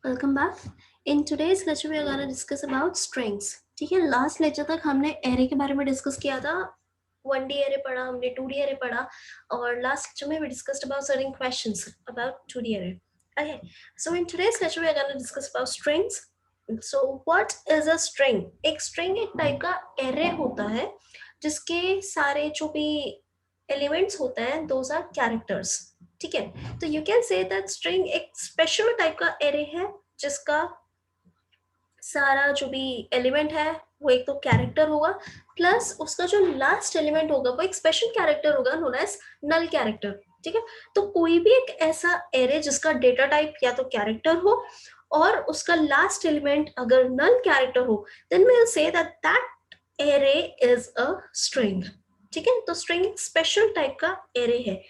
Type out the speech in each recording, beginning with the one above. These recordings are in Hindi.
Welcome back. In today's lecture we are gonna discuss about strings. ठीक है, लास्ट लेक्चर तक हमने एरे के बारे में डिस्कस किया था। 1D एरे पढ़ा हमने, 2D एरे पढ़ा, और लास्ट लेक्चर में we discussed about certain questions about 2D array. Okay, so in today's lecture we are gonna discuss about strings. So what is a string? एक स्ट्रिंग एक टाइप का एरे होता है जिसके सारे जो भी एलिमेंट्स होते हैं दोज आर कैरेक्टर्स। ठीक है, तो you can say that string एक स्पेशल टाइप का एरे है जिसका सारा जो भी एलिमेंट है वो एक तो कैरेक्टर होगा, प्लस उसका जो लास्ट एलिमेंट होगा वो एक स्पेशल कैरेक्टर होगा नोन एज नल कैरेक्टर। ठीक है, तो कोई भी एक ऐसा एरे जिसका डेटा टाइप या तो कैरेक्टर हो और उसका लास्ट एलिमेंट अगर नल कैरेक्टर हो, then we will say that that array is a string. ठीक है, तो स्ट्रिंग एक स्पेशल टाइप का एरे है।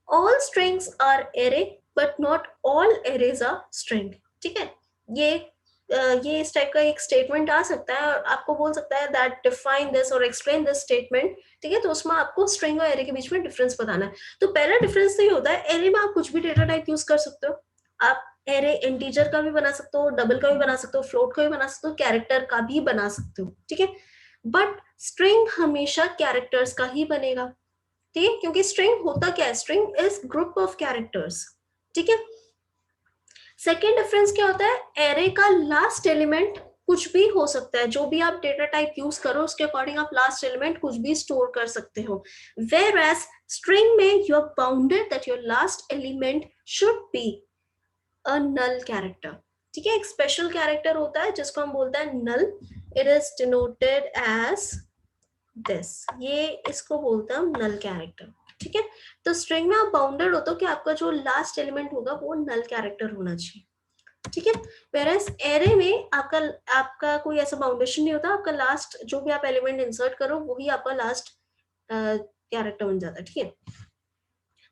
All strings are arrays but not all arrays are string. ठीक है, ये ये इस टाइप का एक स्टेटमेंट आ सकता है और आपको बोल सकता है दैट डिफाइन दिस और एक्सप्लेन दिस स्टेटमेंट। ठीक है, तो उसमें आपको स्ट्रिंग और एरे के बीच में डिफरेंस बताना है। तो पहला डिफरेंस तो ये होता है, एरे में आप कुछ भी डेटा टाइप यूज कर सकते हो। आप एरे इंटीजर का भी बना सकते हो, डबल का भी बना सकते हो, फ्लोट का भी बना सकते हो, कैरेक्टर का भी बना सकते हो। ठीक है, बट स्ट्रिंग हमेशा कैरेक्टर्स का ही बनेगा। ठीक है, क्योंकि स्ट्रिंग होता क्या है, string is group of characters. ठीक है, सेकेंड डिफरेंस क्या होता है, एरे का लास्ट एलिमेंट कुछ भी हो सकता है। जो भी आप डेटा टाइप यूज करो उसके अकॉर्डिंग आप लास्ट एलिमेंट कुछ भी स्टोर कर सकते हो। वेयर एज स्ट्रिंग में you are bounded that your last element should be a null character. ठीक है, एक स्पेशल कैरेक्टर होता है जिसको हम बोलते हैं null. It is denoted as this, ये इसको बोलते हैं हम नल कैरेक्टर। ठीक है, तो स्ट्रिंग में आप बाउंडेड हो तो कि आपका जो लास्ट एलिमेंट होगा वो नल कैरेक्टर होना चाहिए। ठीक है, वेरएस एरे में आपका आपका कोई ऐसा बाउंडेशन नहीं होता। आपका लास्ट जो भी आप एलिमेंट इंसर्ट करो वही आपका लास्ट कैरेक्टर बन जाता है। ठीक है,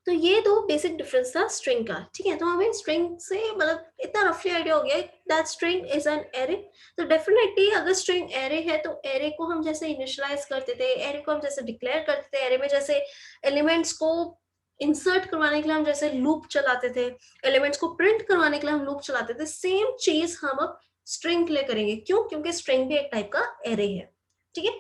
तो ये दो बेसिक डिफरेंस था स्ट्रिंग का। ठीक है, तो हमें स्ट्रिंग से मतलब इतना रफली आइडिया हो गया that string is an array. तो डेफिनेटली अगर स्ट्रिंग एरे है तो एरे को हम जैसे इनिशियलाइज करते थे, एरे को हम जैसे डिक्लेयर करते थे, एरे में जैसे एलिमेंट्स को इंसर्ट करवाने के लिए हम जैसे लूप चलाते थे, एलिमेंट्स को प्रिंट करवाने के लिए हम लूप चलाते थे, सेम चीज हम अब स्ट्रिंग के लिए करेंगे। क्यों? क्योंकि स्ट्रिंग भी एक टाइप का एरे है। ठीक है,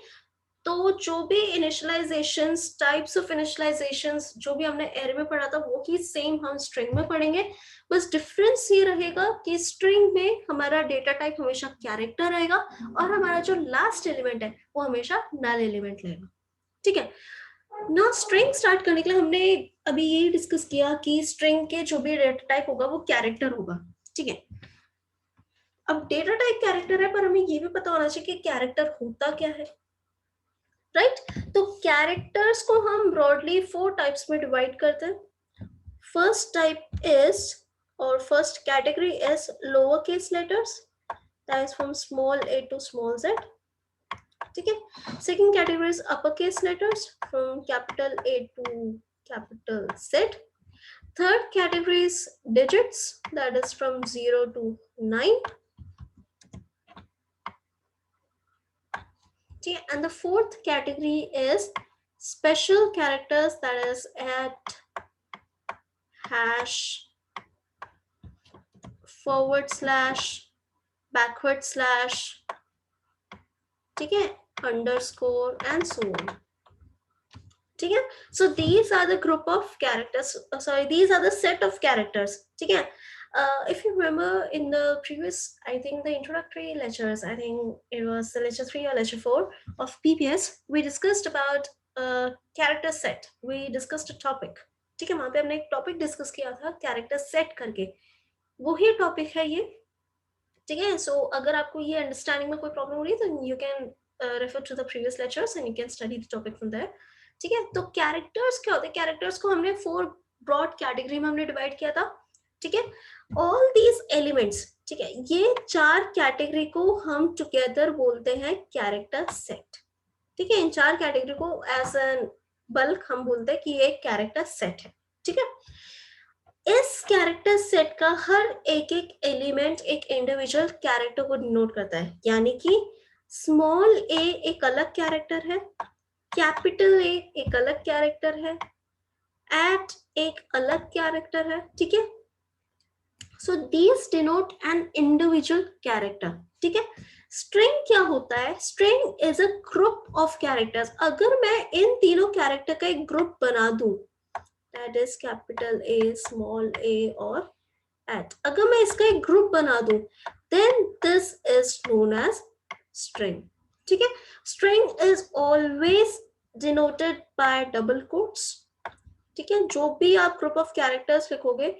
तो जो भी इनिशियलाइजेशंस, टाइप्स ऑफ इनिशियलाइजेशंस जो भी हमने एरे में पढ़ा था वो ही सेम हम स्ट्रिंग में पढ़ेंगे। बस डिफरेंस ये रहेगा कि स्ट्रिंग में हमारा डेटा टाइप हमेशा कैरेक्टर रहेगा और हमारा जो लास्ट एलिमेंट है वो हमेशा नल एलिमेंट रहेगा। ठीक है, ना स्ट्रिंग स्टार्ट करने के लिए हमने अभी यही डिस्कस किया कि स्ट्रिंग के जो भी डेटा टाइप होगा वो कैरेक्टर होगा। ठीक है, अब डेटा टाइप कैरेक्टर है पर हमें ये भी पता होना चाहिए कि कैरेक्टर होता क्या है। राइट, तो कैरेक्टर्स को हम ब्रॉडली 4 टाइप्स में डिवाइड करते हैं। फर्स्ट टाइप इज और first category is lower case letters, that is from small a to small z। ठीक है, second category is upper case letters from capital A to capital Z। Third category is digits, that is from 0 to 9। And the fourth category is special characters, that is at hash, forward slash, backward slash, underscore and so on. So these are the group of characters, these are the set of characters. If you remember in the previous, I think the introductory lectures, I think it was the lecture 3 or lecture 4 of PPS, we discussed about character set, we discussed a topic. ठीक है, वहां पे हमने एक टॉपिक डिस्कस किया था कैरेक्टर सेट करके, वही टॉपिक है ये। ठीक है, सो अगर आपको ये अंडरस्टैंडिंग में कोई प्रॉब्लम हो रही है तो you can refer to the previous lectures and you can study the topic from there. ठीक है, तो कैरेक्टर्स क्या होते हैं, कैरेक्टर्स को हमने 4 ब्रॉड कैटेगरी में हमने डिवाइड किया था। ठीक है, ऑल दीज एलिमेंट्स, ठीक है, ये 4 कैटेगरी को हम टुगेदर बोलते हैं कैरेक्टर सेट। ठीक है, इन 4 कैटेगरी को एज एन बल्क हम बोलते हैं कि ये एक कैरेक्टर सेट है। ठीक है, इस कैरेक्टर सेट का हर एक एक एलिमेंट एक इंडिविजुअल कैरेक्टर को डिनोट करता है, यानी कि स्मॉल ए एक अलग कैरेक्टर है, कैपिटल ए एक अलग कैरेक्टर है, एट एक अलग कैरेक्टर है। ठीक है, so these denote an individual character. ठीक है, स्ट्रिंग क्या होता है? String is a group of characters. अगर मैं इन तीनों कैरेक्टर का एक ग्रुप बना दूं, that is capital A, small A और एट, अगर मैं इसका एक ग्रुप बना दूं, then this is known as string. ठीक है, string is always denoted by double quotes. ठीक है, जो भी आप ग्रुप ऑफ कैरेक्टर्स लिखोगे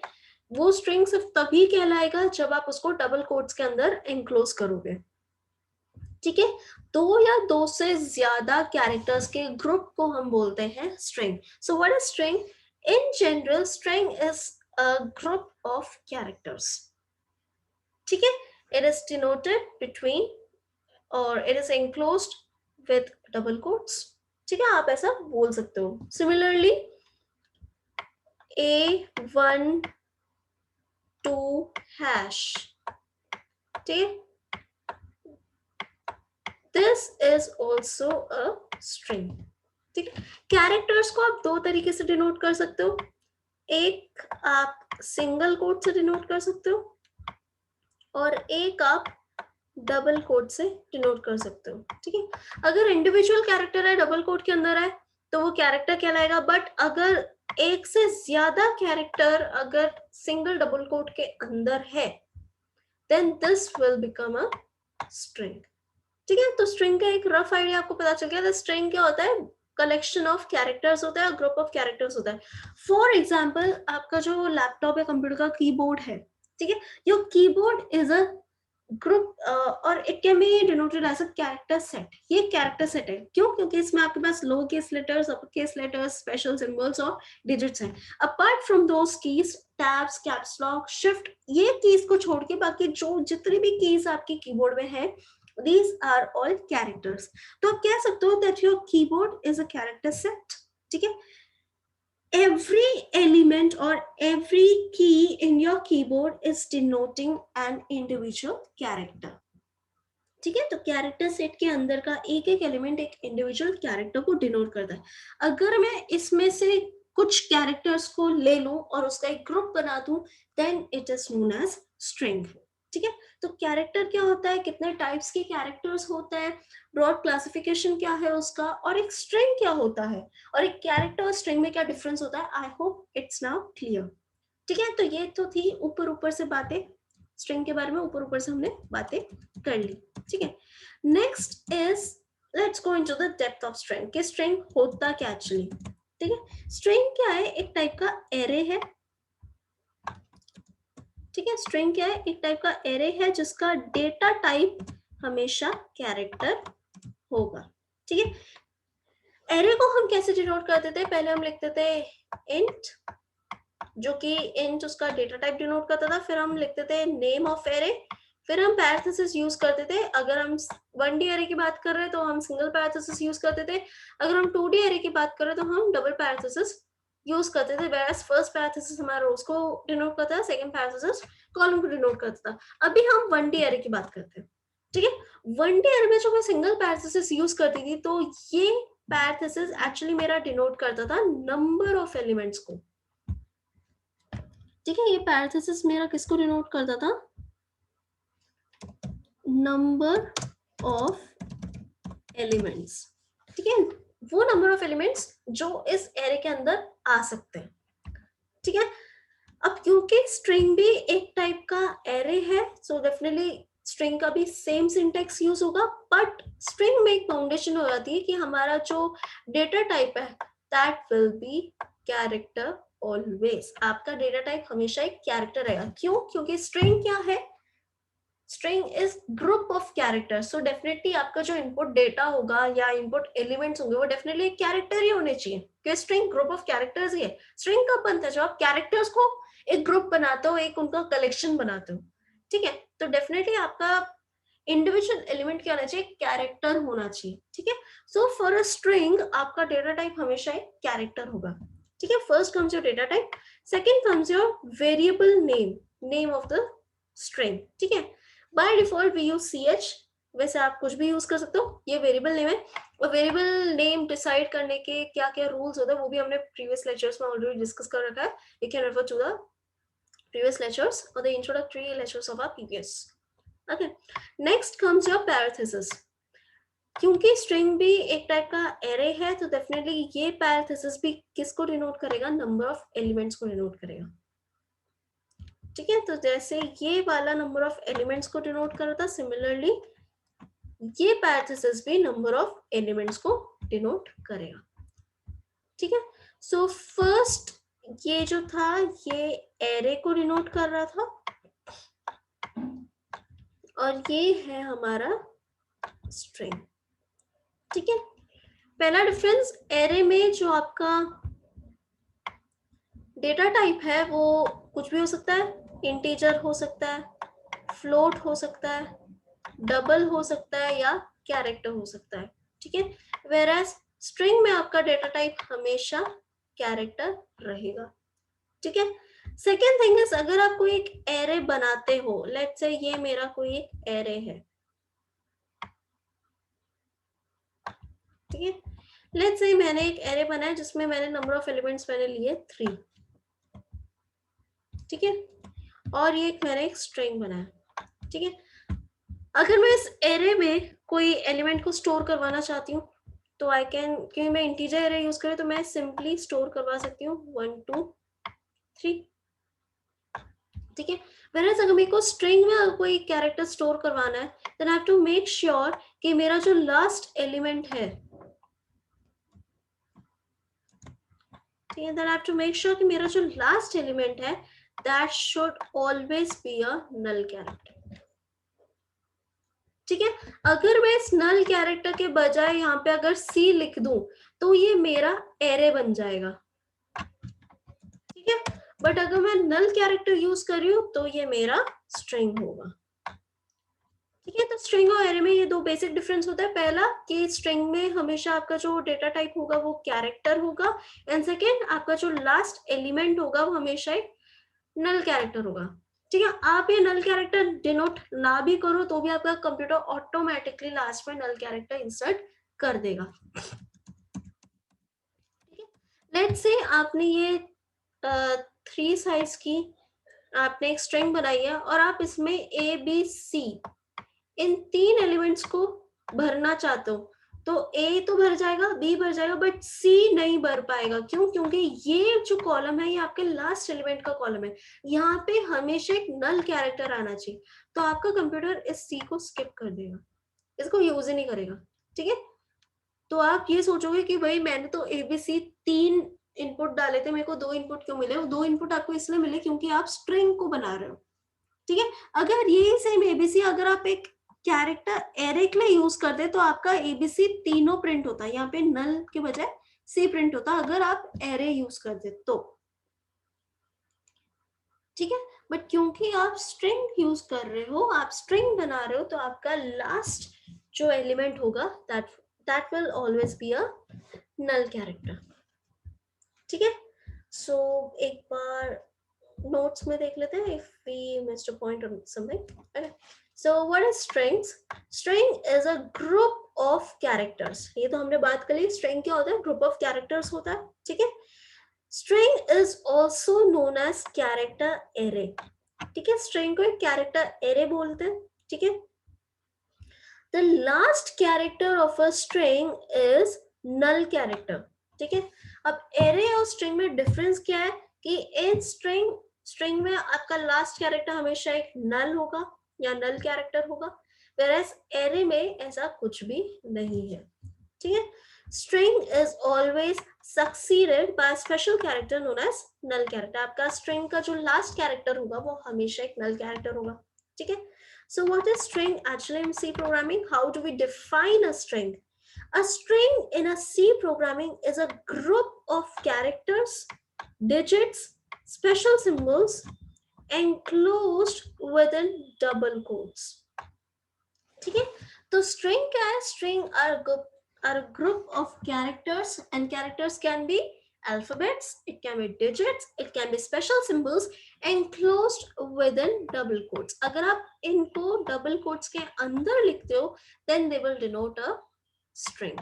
वो स्ट्रिंग सिर्फ तभी कहलाएगा जब आप उसको डबल कोट्स के अंदर एनक्लोज करोगे. ठीक है, दो या दो से ज्यादा कैरेक्टर्स के ग्रुप को हम बोलते हैं string. So what is string? In general string is a group of characters. ठीक है, इट इज डिनोटेड बिटवीन और it is enclosed with double quotes. ठीक है, आप ऐसा बोल सकते हो. Similarly A1 2 hash. ठीक है, this is also a string. ठीक है, कैरेक्टर्स को आप दो तरीके से डिनोट कर सकते हो. एक आप सिंगल कोट से डिनोट कर सकते हो और एक आप डबल कोट से डिनोट कर सकते हो. ठीक है, अगर इंडिविजुअल कैरेक्टर है, डबल कोट के अंदर है, तो वो कैरेक्टर कहलाएगा. बट अगर एक से ज्यादा कैरेक्टर अगर सिंगल डबल कोट के अंदर है, then this will become a string. ठीक है, तो स्ट्रिंग का एक रफ आइडिया आपको पता चल गया. स्ट्रिंग क्या होता है? कलेक्शन ऑफ कैरेक्टर्स होता है, ग्रुप ऑफ कैरेक्टर्स होता है. फॉर एग्जाम्पल, आपका जो लैपटॉप या कंप्यूटर का कीबोर्ड है, ठीक है, your keyboard is a group और it can be denoted as a character set. ये कैरेक्टर सेट है. क्यों? क्योंकि इसमें आपके पास lower case letters, upper case letters, special symbols और डिजिट्स हैं. Apart from those keys, tabs, caps lock, shift, ये कीज को छोड़ के बाकी जो जितनी भी कीज आपके कीबोर्ड में है, these are all characters. तो आप कह सकते हो that your keyboard is a character set. ठीक है, every element or every key in your keyboard is denoting an individual character. ठीक है, तो कैरेक्टर सेट के अंदर का एक एक एलिमेंट एक इंडिविजुअल कैरेक्टर को डिनोट करता है. अगर मैं इसमें से कुछ कैरेक्टर्स को ले लूं और उसका एक ग्रुप बना दूं, then it is known as string. ठीक है, तो कैरेक्टर क्या होता है, कितने टाइप्स के कैरेक्टर्स होते हैं, ब्रॉड क्लासिफिकेशन क्या है उसका, और एक स्ट्रिंग क्या होता है, और एक कैरेक्टर और स्ट्रिंग में क्या डिफरेंस होता है. I hope it's now clear. ठीक है, तो ये तो थी ऊपर ऊपर से बातें. स्ट्रिंग के बारे में ऊपर ऊपर से हमने बातें कर ली. ठीक है, next is let's go into the depth of string. कि स्ट्रिंग होता क्या एक्चुअली. ठीक है, स्ट्रिंग क्या है? एक टाइप का एरे है. ठीक है, स्ट्रिंग क्या है? एक टाइप का एरे है जिसका डेटा टाइप हमेशा कैरेक्टर होगा. ठीक है, एरे को हम कैसे डिनोट करते थे? पहले हम लिखते थे इंट, जो कि इंट उसका डेटा टाइप डिनोट करता था. फिर हम लिखते थे नेम ऑफ एरे. फिर हम पैरेंथेसिस यूज करते थे. अगर हम 1D एरे की बात कर रहे हैं तो हम सिंगल पैरेंथेसिस यूज करते थे. अगर हम 2D एरे की बात कर रहे हैं तो हम डबल पैरेंथेसिस यूज करते थे. वेयरएज फर्स्ट पैरेंथेसिस हमारा रोज को डिनोट करता है, सेकंड पैरेंथेसिस कॉलम को डिनोट करता था. अभी हम 1D एरे की बात करते हैं. ठीक है, 1D एरे में जो मैं सिंगल पैरेंथेसिस यूज करती थी, तो ये पैरेंथेसिस एक्चुअली मेरा डिनोट करता था नंबर ऑफ एलिमेंट्स को. ठीक है, ये पैरेंथेसिस मेरा किसको डिनोट करता था? Number of elements. ठीक है, वो नंबर ऑफ एलिमेंट्स जो इस एरे के अंदर आ सकते हैं. ठीक है, अब क्योंकि स्ट्रिंग भी एक टाइप का एरे है, सो डेफिनेटली स्ट्रिंग का भी सेम सिंटेक्स यूज होगा. बट स्ट्रिंग में एक फाउंडेशन हो जाती है कि हमारा जो डेटा टाइप है that will be character always. आपका डेटा टाइप हमेशा एक कैरेक्टर रहेगा. क्यों? क्योंकि स्ट्रिंग क्या है? String is group of characters. So definitely आपका जो इनपुट डेटा होगा या इनपुट एलिमेंट्स होंगे वो डेफिनेटली एक कैरेक्टर ही होने चाहिए, क्योंकि स्ट्रिंग ग्रुप ऑफ कैरेक्टर्स ही है. स्ट्रिंग कब बनता है? जब आप कैरेक्टर्स को एक ग्रुप बनाते हो, एक उनका कलेक्शन बनाते हो. ठीक है, तो डेफिनेटली आपका इंडिविजुअल एलिमेंट क्या होना चाहिए? कैरेक्टर होना चाहिए. ठीक है, सो फॉर अ स्ट्रिंग आपका डेटा टाइप हमेशा एक कैरेक्टर होगा. ठीक है, first comes your data type, second comes your variable name, name of the string. ठीक है, by default we use ch. वैसे आप कुछ भी यूज कर सकते हो, ये वेरिएबल नेम है. और वेरिएबल नेम डिसाइड करने के क्या क्या रूल्स होते हैं वो भी हमने प्रीवियस लेक्चर्स में ऑलरेडी डिस्कस कर रखा है. You can refer to the previous lectures or the introductory lectures of our PPS. Okay, next comes your parenthesis. क्योंकि स्ट्रिंग भी एक टाइप का एरे है तो डेफिनेटली ये पैरेंथेसिस भी किसको डिनोट करेगा, नंबर ऑफ एलिमेंट्स को डिनोट करेगा. ठीक है, तो जैसे ये वाला नंबर ऑफ एलिमेंट्स को डिनोट कर रहा था, सिमिलरली ये पैरेंथेसिस भी नंबर ऑफ एलिमेंट्स को डिनोट करेगा. ठीक है, सो फर्स्ट ये जो था ये एरे को डिनोट कर रहा था और ये है हमारा स्ट्रिंग. ठीक है, पहला डिफरेंस, एरे में जो आपका डेटा टाइप है वो कुछ भी हो सकता है, इंटीजर हो सकता है, फ्लोट हो सकता है, डबल हो सकता है या कैरेक्टर हो सकता है. ठीक है, वेयरएज स्ट्रिंग में आपका डेटा टाइप हमेशा कैरेक्टर रहेगा. ठीक है, सेकेंड थिंग इज, अगर आप कोई एक एरे बनाते हो, लेट्स से ये मेरा कोई एक एरे है. ठीक है, लेट्स से मैंने एक एरे बनाया जिसमें मैंने नंबर ऑफ एलिमेंट्स मैंने लिए 3. ठीक है, और ये मैंने एक स्ट्रिंग बनाया. ठीक है, अगर मैं इस एरे में कोई एलिमेंट को स्टोर करवाना चाहती हूँ तो आई कैन, क्योंकि मैं इंटीजर एरे यूज करूँ तो मैं सिंपली स्टोर करवा सकती हूँ 1 2 3. ठीक है, whereas अगर मेरे को स्ट्रिंग में कोई कैरेक्टर स्टोर करवाना है then I have to make sure कि मेरा जो लास्ट एलिमेंट है, ठीक है, then I have to make sure कि मेरा जो लास्ट एलिमेंट है that should always be a null character. ठीक है, अगर मैं इस नल कैरेक्टर के बजाय यहाँ पे अगर सी लिख दूं तो ये मेरा एरे बन जाएगा. ठीक है, बट अगर मैं नल कैरेक्टर यूज कर रही हूँ तो ये मेरा स्ट्रिंग होगा. ठीक है, तो स्ट्रिंग और एरे में ये दो बेसिक डिफरेंस होता है. पहला कि स्ट्रिंग में हमेशा आपका जो डेटा टाइप होगा वो कैरेक्टर होगा, एंड सेकेंड आपका जो लास्ट एलिमेंट होगा वो हमेशा एक नल कैरेक्टर होगा. ठीक है, आप ये नल कैरेक्टर डिनोट ना भी करो तो भी आपका कंप्यूटर ऑटोमेटिकली लास्ट में नल कैरेक्टर इंसर्ट कर देगा. ठीक है, लेट्स से आपने ये 3 साइज की आपने एक स्ट्रिंग बनाई है और आप इसमें A B C in 3 elements को भरना चाहते हो तो ए तो भर जाएगा, बी भर जाएगा, बट सी नहीं भर पाएगा. क्यों? क्योंकि ये जो कॉलम है ये आपके लास्ट एलिमेंट का कॉलम है, यहाँ पे हमेशा एक नल कैरेक्टर आना चाहिए. तो आपका कंप्यूटर इस सी को स्किप कर देगा, इसको यूज ही नहीं करेगा. ठीक है, तो आप ये सोचोगे कि भाई मैंने तो एबीसी 3 इनपुट डाले थे, मेरे को 2 इनपुट क्यों मिले? वो 2 इनपुट आपको इसलिए मिले क्योंकि आप स्ट्रिंग को बना रहे हो. ठीक है, अगर ये सेम एबीसी अगर आप एक कैरेक्टर एरे के लिए यूज कर दे तो आपका एबीसी तीनों प्रिंट होता है, यहाँ पे नल के बजाय सी प्रिंट होता है अगर आप एरे यूज कर दे तो. ठीक है, बट क्योंकि आप स्ट्रिंग यूज कर रहे हो, आप स्ट्रिंग बना रहे हो, तो आपका लास्ट जो एलिमेंट होगा that will always be a null character. ठीक है, सो एक बार नोट्स में देख लेते हैं if we missed a point or something. Okay, so what is strings? String is a group of characters. ये तो हमने बात कर ली, string क्या होता है? group of characters होता है. ठीक है, string is also known as character array. ठीक है, string को एक character array बोलते हैं. ठीक है, the last character of a string is null character. ठीक है, अब array और string में difference क्या है कि इन string में आपका last character हमेशा एक null होगा या null character होगा, whereas array में ऐसा कुछ भी नहीं है. ठीक है, string is always succeeded by a special character known as null character. आपका string का जो last character होगा वो हमेशा एक null character होगा. ठीक है, so what is string actually in C programming? How do we define a string? A string in a C programming is a group of characters, digits, special symbols enclosed within double quotes. ठीक है, तो string क्या है? String are a group of characters, and characters can be alphabets, it can be digits, it can be special symbols enclosed within double quotes. अगर आप इनको double quotes के अंदर लिखते हो then they will denote a string.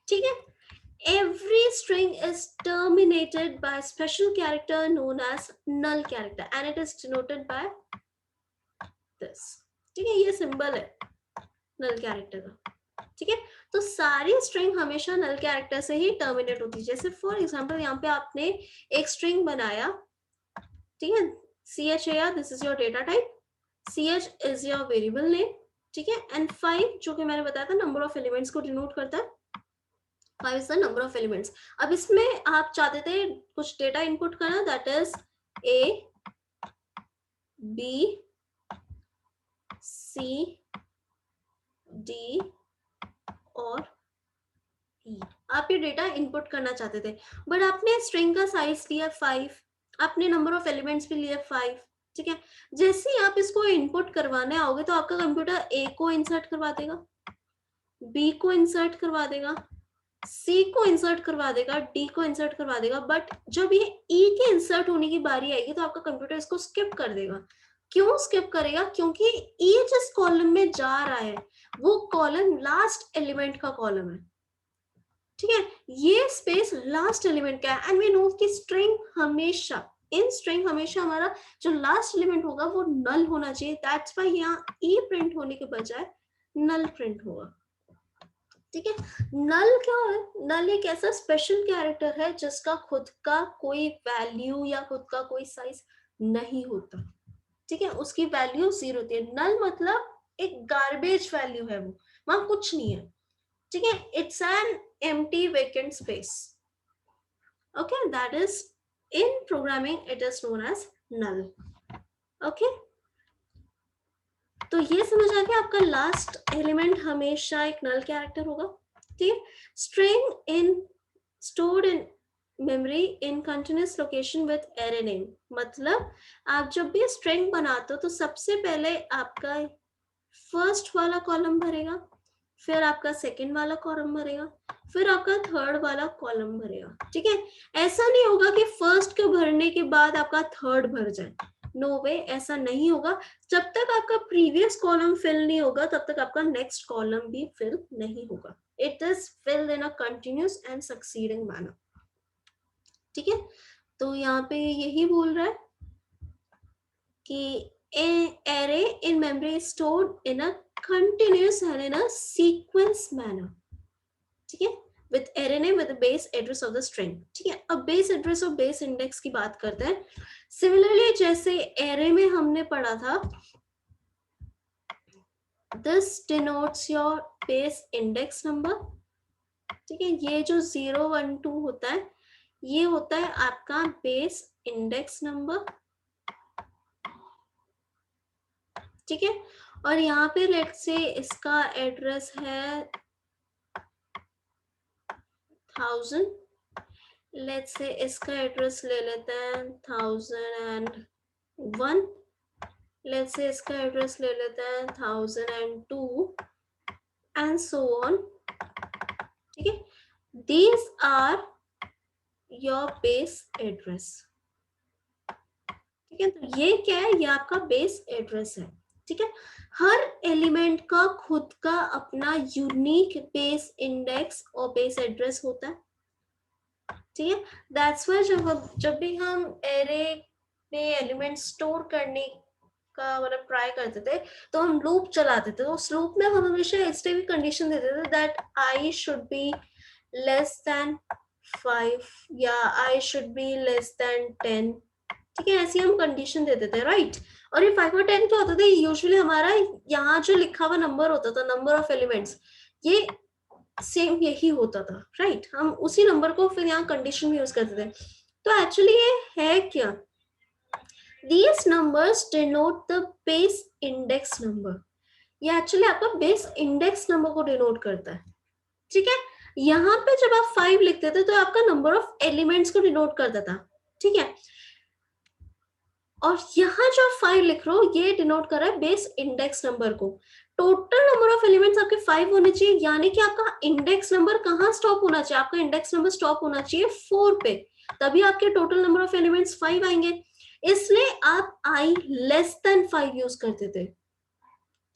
ठीक है, every string is terminated by a special character known as null character and it is denoted by this. ठीक है, ये सिंबल है null character का. ठीक है, तो सारी स्ट्रिंग हमेशा null character से ही टर्मिनेट होती है. जैसे फॉर एग्जांपल यहाँ पे आपने एक स्ट्रिंग बनाया, ठीक है, char, this is your data type, ch is your variable name, ठीक है, एंड 5 जो कि मैंने बताया था नंबर ऑफ एलिमेंट्स को डिनोट करता है. 5 is the number of elements. अब इसमें आप चाहते थे कुछ डेटा इनपुट करना, that is A, B, C, D और E. आप ये डेटा इनपुट करना चाहते थे, बट आपने स्ट्रिंग का साइज लिया 5, आपने नंबर ऑफ एलिमेंट्स भी लिए 5. ठीक है, जैसे ही आप इसको इनपुट करवाने आओगे तो आपका कंप्यूटर A को इंसर्ट करवा देगा, B को इंसर्ट करवा देगा, C को इंसर्ट करवा देगा, D को इंसर्ट करवा देगा, बट जब ये E के इंसर्ट होने की बारी आएगी तो आपका कंप्यूटर इसको स्किप कर देगा. क्यों स्किप करेगा? क्योंकि E जिस कॉलम में जा रहा है वो कॉलम लास्ट एलिमेंट का कॉलम है. ठीक है, ये स्पेस लास्ट एलिमेंट का है एंड वी नो कि स्ट्रिंग हमेशा, इन स्ट्रिंग हमेशा हमारा जो लास्ट एलिमेंट होगा वो नल होना चाहिए. दैट्स व्हाई यहाँ E प्रिंट होने के बजाय नल प्रिंट होगा. ठीक है, नल क्या है? नल एक ऐसा स्पेशल कैरेक्टर है जिसका खुद का कोई वैल्यू या खुद का कोई साइज नहीं होता. ठीक है, उसकी वैल्यू 0 होती है. नल मतलब एक गार्बेज वैल्यू है, वो वहां कुछ नहीं है. ठीक है, it's an empty vacant space. Okay, that is in programming it is known as null. Okay, तो ये समझ आ गया, आपका लास्ट एलिमेंट हमेशा एक नल कैरेक्टर होगा. ठीक है, string in stored in memory in continuous location with array name. मतलब आप जब भी स्ट्रिंग बनाते हो तो सबसे पहले आपका फर्स्ट वाला कॉलम भरेगा, फिर आपका सेकंड वाला कॉलम भरेगा, फिर आपका थर्ड वाला कॉलम भरेगा. ठीक है, ऐसा नहीं होगा कि फर्स्ट के भरने के बाद आपका थर्ड भर जाए. नो वे, ऐसा नहीं होगा. जब तक आपका प्रीवियस कॉलम फिल नहीं होगा तब तक आपका नेक्स्ट कॉलम भी फिल नहीं होगा. It is filled in a continuous and succeeding manner. ठीक है, तो यहाँ पे यही बोल रहा है कि array in memory is stored in a continuous and in a sequence manner. ठीक है, with array name with the base address of the string. ठीक है, अब base address और base index की बात करते हैं. Similarly, जैसे array में हमने पढ़ा था, this denotes your base index number. ठीक है, ये जो 0, 1, 2 होता है ये होता है आपका base index number. ठीक है, और यहाँ पे लेट्स से इसका एड्रेस है 1000. लेट्स से इसका एड्रेस ले लेते हैं 1001. लेट्स से इसका एड्रेस ले लेते हैं 1002 एंड सो ऑन. ठीक है, these are your base address. ठीक है, तो ये क्या है? ये आपका बेस एड्रेस है. ठीक है, हर एलिमेंट का खुद का अपना यूनिक बेस इंडेक्स और बेस एड्रेस होता है. ठीक है, दैट्स व्हाई जब भी हम एरे में एलिमेंट स्टोर करने का मतलब ट्राई करते थे तो हम लूप चलाते थे. तो उस लूप में हम हमेशा इस टाइप की कंडीशन देते थे that I should be less than 5 या I should be less than 10. ठीक है, ऐसी हम कंडीशन देते थे, राइट. और ये 5 और 10 क्या होता था? यूजुअली हमारा यहाँ जो लिखा हुआ नंबर होता था, नंबर ऑफ एलिमेंट्स, ये सेम यही होता था, राइट. हम उसी नंबर को फिर यहाँ कंडीशन में यूज करते थे. तो एक्चुअली ये है क्या? These numbers denote the base index number. ये एक्चुअली आपका बेस इंडेक्स नंबर को डिनोट करता है. ठीक है, यहाँ पे जब आप 5 लिखते थे तो आपका नंबर ऑफ एलिमेंट्स को डिनोट करता था. ठीक है, और यहाँ जो 5 लिख रहे हो ये डिनोट कर रहा है बेस इंडेक्स नंबर को. टोटल नंबर ऑफ एलिमेंट्स आपके 5 होने चाहिए, यानी कि आपका इंडेक्स नंबर कहाँ स्टॉप होना चाहिए? आपका इंडेक्स नंबर स्टॉप होना चाहिए 4 पे, तभी आपके टोटल नंबर ऑफ एलिमेंट्स 5 आएंगे. इसलिए आप i लेस देन 5 यूज करते थे.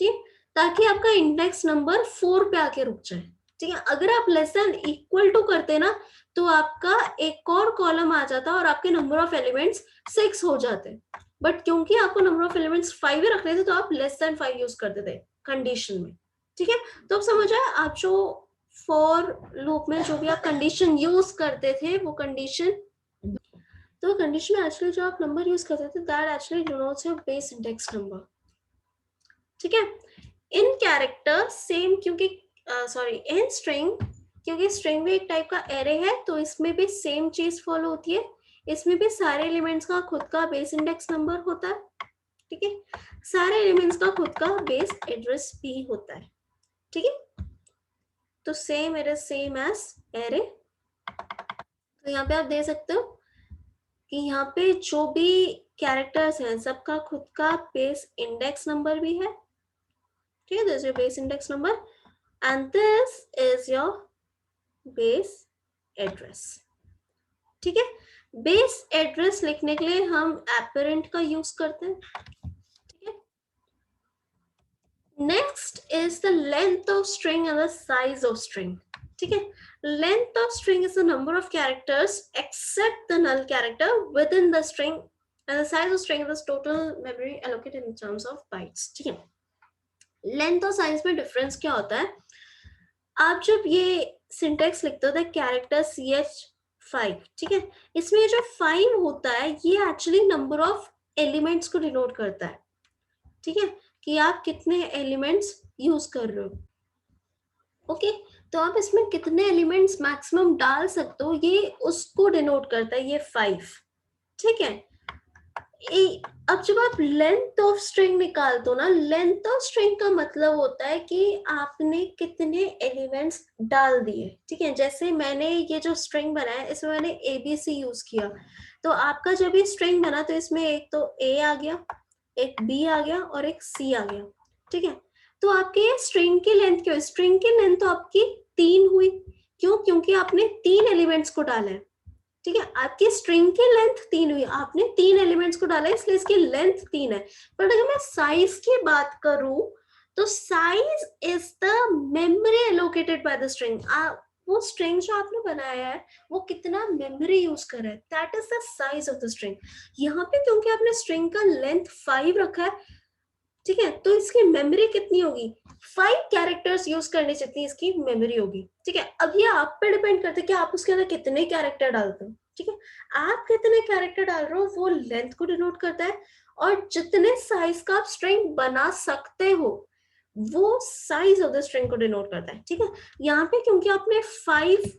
ठीक, ताकि आपका इंडेक्स नंबर 4 पे आके रुक जाए. ठीक है, अगर आप लेस देन इक्वल टू करते ना तो आपका एक और कॉलम आ जाता और आपके नंबर ऑफ एलिमेंट्स 6 हो जाते, बट क्योंकि आपको नंबर ऑफ एलिमेंट्स 5 ही रखने थे तो आप लेस देन 5 यूज करते थे कंडीशन में। ठीक है, तो अब समझ आया, आप जो फॉर लूप में जो भी आप कंडीशन यूज करते थे वो कंडीशन, तो कंडीशन में एक्चुअली जो आप नंबर यूज करते थे that actually denotes your base index number. ठीक है, इन कैरेक्टर सेम, क्योंकि सॉरी इन स्ट्रिंग, क्योंकि स्ट्रिंग भी एक टाइप का एरे है तो इसमें भी सेम चीज फॉलो होती है, इसमें भी सारे एलिमेंट्स का खुद का बेस इंडेक्स नंबर होता है। ठीक है, सारे एलिमेंट्स का खुद का बेस एड्रेस भी होता है। ठीक है, तो same it is same as array. तो यहाँ पे आप देख सकते हो कि यहाँ पे जो भी कैरेक्टर्स हैं सबका खुद का बेस इंडेक्स नंबर भी है। ठीक है, this is your base index number and this is your base address। ठीक है, बेस एड्रेस लिखने के लिए हम apparent का यूज करते हैं। ठीक है, next is the length of string and the size of string. ठीक है, length of string is the number of characters except the null character within the string and the size of string is total memory allocated in terms of bytes. ठीक है, लेंथ और साइज में डिफरेंस क्या होता है, आप जब ये सिंटेक्स लिखते हो कैरेक्टर CH5, ठीक है, इसमें जो 5 होता है ये एक्चुअली नंबर ऑफ एलिमेंट्स को डिनोट करता है। ठीक है, कि आप कितने एलिमेंट्स यूज कर रहे हो। ओके, तो आप इसमें कितने एलिमेंट्स मैक्सिमम डाल सकते हो ये उसको डिनोट करता है ये 5। ठीक है, अब जब आप लेंथ ऑफ स्ट्रिंग निकालते हो ना, लेंथ ऑफ स्ट्रिंग का मतलब होता है कि आपने कितने एलिमेंट्स डाल दिए। ठीक है, जैसे मैंने ये जो स्ट्रिंग बनाया इसमें मैंने ABC यूज किया, तो आपका जब ये स्ट्रिंग बना तो इसमें एक तो A आ गया, एक B आ गया और एक C आ गया। ठीक है, तो आपके स्ट्रिंग की लेंथ क्यों, स्ट्रिंग की लेंथ तो आपकी 3 हुई, क्यों, क्योंकि आपने 3 एलिमेंट्स को डाला है। ठीक है, आपकी स्ट्रिंग की लेंथ 3 हुई, आपने 3 एलिमेंट्स को डाला इसलिए इसकी लेंथ 3 है। बट अगर मैं साइज की बात करूं तो size is the memory allocated by the string. वो स्ट्रिंग जो आपने बनाया है वो कितना मेमोरी यूज कर रहा है, that is the size of the string. यहाँ पे क्योंकि आपने स्ट्रिंग का लेंथ 5 रखा है, ठीक है, तो इसकी मेमोरी कितनी होगी, 5 कैरेक्टर्स यूज करने जितनी इसकी मेमोरी होगी। ठीक है, अब ये आप पे डिपेंड करते हैं कि आप उसके अंदर कितने कैरेक्टर डालते हो। ठीक है, आप कितने कैरेक्टर डाल रहे हो वो लेंथ को डिनोट करता है, और जितने साइज का आप स्ट्रिंग बना सकते हो वो साइज ऑफ द स्ट्रिंग को डिनोट करता है। ठीक है, यहाँ पे क्योंकि आपने 5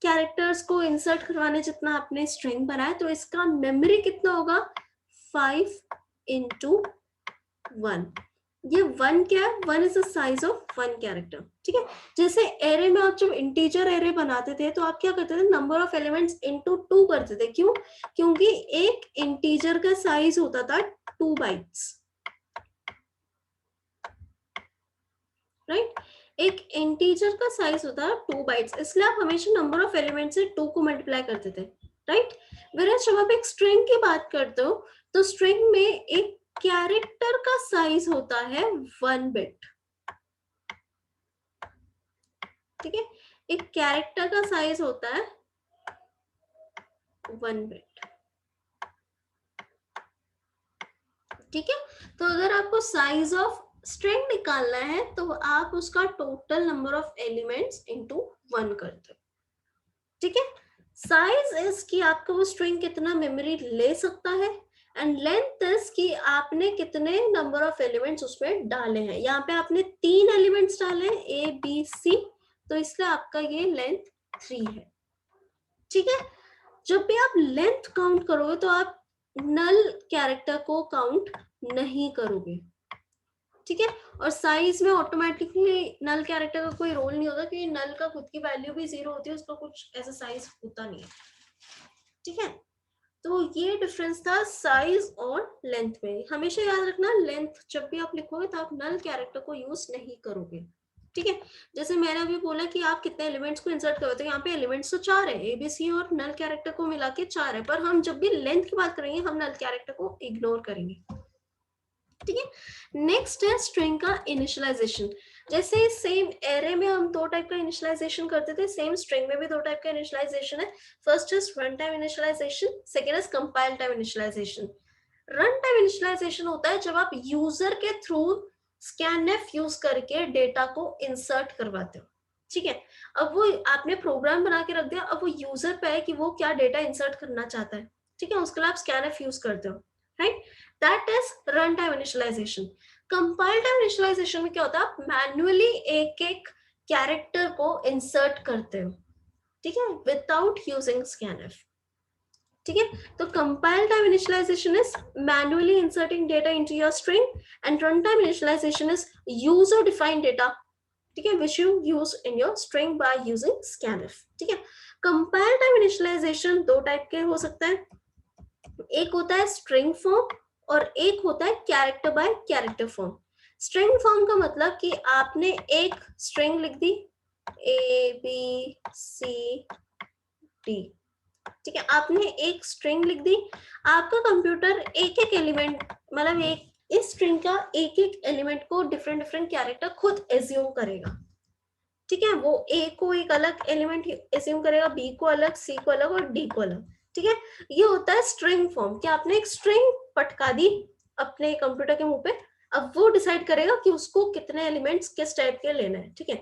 कैरेक्टर्स को इंसर्ट करवाने जितना आपने स्ट्रिंग बनाया तो इसका मेमोरी कितना होगा, 5 into 1। ये 1 क्या है, 1 is the size of 1 character. ठीक है, जैसे एरे में आप जब इंटीजर एरे बनाते थे तो आप क्या करते थे, नंबर ऑफ एलिमेंट्स इनटू 2 करते थे। क्यों, क्योंकि एक इंटीजर का साइज होता था 2 बाइट्स। राइट, एक इंटीजर का साइज होता है 2 बाइट्स, इसलिए आप हमेशा नंबर ऑफ एलिमेंट से 2 को मल्टीप्लाई करते थे। राइट, वेयरएज जब आप एक स्ट्रिंग की बात करते हो तो स्ट्रिंग में एक कैरेक्टर का साइज होता है 1 बिट। ठीक है, एक कैरेक्टर का साइज होता है 1 बिट। ठीक है, तो अगर आपको साइज ऑफ स्ट्रिंग निकालना है तो आप उसका total number of elements into 1 करते हो। ठीक है, साइज इज कि आपका वो स्ट्रिंग कितना मेमोरी ले सकता है, एंड लेंथ इज कि आपने कितने नंबर ऑफ एलिमेंट्स उसमें डाले हैं। यहाँ पे आपने 3 एलिमेंट्स डाले हैं ABC, तो इसलिए आपका ये लेंथ 3 है। ठीक है, जब भी आप लेंथ काउंट करोगे तो आप नल कैरेक्टर को काउंट नहीं करोगे। ठीक है, और साइज में ऑटोमेटिकली नल कैरेक्टर का कोई रोल नहीं होता क्योंकि नल का खुद की वैल्यू भी 0 होती है, उसका कुछ ऐसा साइज होता नहीं है। ठीक है, तो ये डिफरेंस था साइज और लेंथ में। हमेशा याद रखना, लेंथ जब भी आप लिखोगे तो आप नल कैरेक्टर को यूज नहीं करोगे। ठीक है, जैसे मैंने अभी बोला कि आप कितने एलिमेंट्स को इंसर्ट करोगे, तो यहाँ पे एलिमेंट्स तो 4 है, ABC और नल कैरेक्टर को मिला के 4 है, पर हम जब भी लेंथ की बात करेंगे हम नल कैरेक्टर को इग्नोर करेंगे। ठीक है, नेक्स्ट है स्ट्रिंग का इनिशियलाइजेशन। जैसे सेम एरे में हम दो टाइप का इनिशियलाइजेशन करते थे, सेम स्ट्रिंग में भी दो टाइप का इनिशियलाइजेशन है. First is run time initialization, second is compile time initialization. Run time initialization होता है जब आप यूजर के थ्रू स्कैनएफ यूज करके डेटा को इंसर्ट करवाते हो. ठीक है, अब वो आपने प्रोग्राम बना के रख दिया, अब वो यूजर पे है कि वो क्या डेटा इंसर्ट करना चाहता है. ठीक है, उसके लिए आप स्कैनएफ यूज करते हो, right. That is run time initialization. Compile time initialization में क्या होता है, आप मैन्युअली एक एक कैरेक्टर को इंसर्ट करते हो. ठीक है, विदाउट यूजिंग स्कैनएफ. ठीक है, तो compile time initialization is manually inserting data into your string, and run time initialization is user defined data. ठीक है, which you use in your string by using scanf. ठीक है, कंपाइल टाइम इनिशियलाइजेशन दो टाइप के हो सकते हैं. एक होता है स्ट्रिंग फॉर्म और एक होता है character by character form. String form का मतलब कि आपने एक स्ट्रिंग लिख दी, ए बी सी डी. ठीक है, आपने एक स्ट्रिंग लिख दी, आपका कंप्यूटर एक एक एलिमेंट, मतलब एक इस स्ट्रिंग का एक एक एलिमेंट को डिफरेंट डिफरेंट कैरेक्टर खुद एज्यूम करेगा. ठीक है, वो ए को एक अलग एलिमेंट एज्यूम करेगा, बी को अलग, सी को अलग और डी को अलग. ठीक है, ये होता है स्ट्रिंग फॉर्म, कि आपने एक स्ट्रिंग पटका दी अपने कंप्यूटर के मुंह पे, अब वो डिसाइड करेगा कि उसको कितने एलिमेंट्स किस टाइप के लेना है. ठीक है,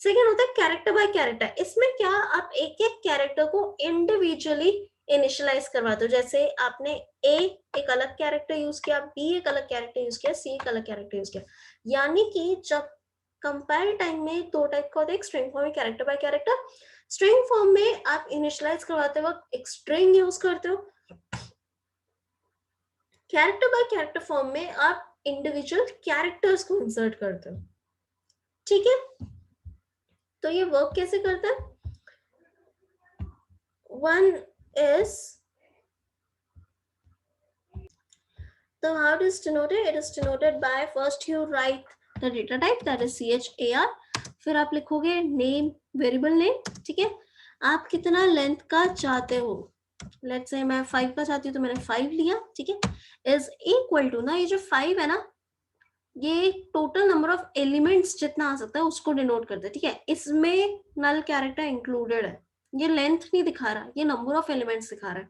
सेकेंड होता है कैरेक्टर बाय कैरेक्टर. इसमें क्या, आप एक एक कैरेक्टर को इंडिविजुअली इनिशियलाइज करवाते हो. जैसे आपने ए एक अलग कैरेक्टर यूज किया, बी एक अलग कैरेक्टर यूज किया, सी एक अलग कैरेक्टर यूज किया. यानी कि जब कंपाइल टाइम में दो टाइप का होता है, एक string form, character by character. String form में आप इनिशियलाइज करवाते वक्त एक स्ट्रिंग यूज करते हो. कैरेक्टर बाय कैरेक्टर फॉर्म में आप इंडिविजुअल कैरेक्टर्स को इंसर्ट करते हो. ठीक है, तो ये वर्क कैसे करता है. One is, so how it is denoted, it is denoted by first you write the data type, that is char, फिर आप लिखोगे नेम, वेरिएबल नेम. ठीक है, आप कितना लेंथ का चाहते हो, लेट्स से मैं 5 का चाहती हूँ तो मैंने 5 लिया. ठीक है, इज इक्वल टू ना, ये जो 5 है ना, ये टोटल नंबर ऑफ एलिमेंट्स जितना आ सकता है उसको डिनोट करता है. ठीक है, इसमें नल कैरेक्टर इंक्लूडेड है, ये लेंथ नहीं दिखा रहा, ये नंबर ऑफ एलिमेंट्स दिखा रहा है.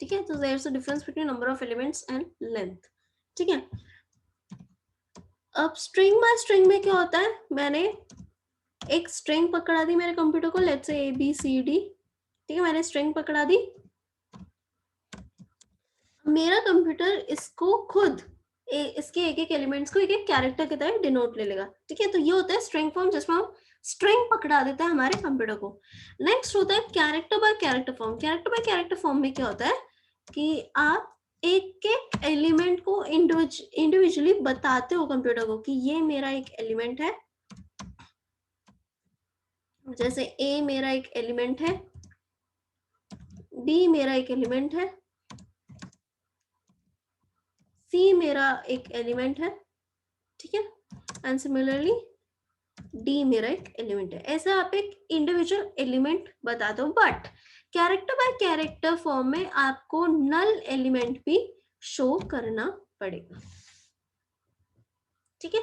ठीक है, तो there is a difference between number of elements and length. ठीक है, अब स्ट्रिंग बाय स्ट्रिंग में क्या होता है, मैंने एक स्ट्रिंग पकड़ा दी मेरे कंप्यूटर को, let's say A B C D. ठीक है, मैंने स्ट्रिंग पकड़ा दी, मेरा कंप्यूटर इसको खुद इसके एक एक एलिमेंट्स को एक एक कैरेक्टर की तरह डिनोट ले लेगा. ठीक है, तो ये होता है स्ट्रिंग फॉर्म, जिसमें हम स्ट्रिंग पकड़ा देता है हमारे कंप्यूटर को. नेक्स्ट होता है character by character form. Character by character form में क्या होता है कि आप एक एक एलिमेंट को इंडिविजुअली बताते हो कंप्यूटर को कि ये मेरा एक एलिमेंट है. जैसे ए मेरा एक एलिमेंट है, बी मेरा एक एलिमेंट है, सी मेरा एक एलिमेंट है. ठीक है, एंड सिमिलरली डी मेरा एक एलिमेंट है. ऐसा आप एक इंडिविजुअल एलिमेंट बता दो, but character by character form में आपको नल एलिमेंट भी शो करना पड़ेगा. ठीक है,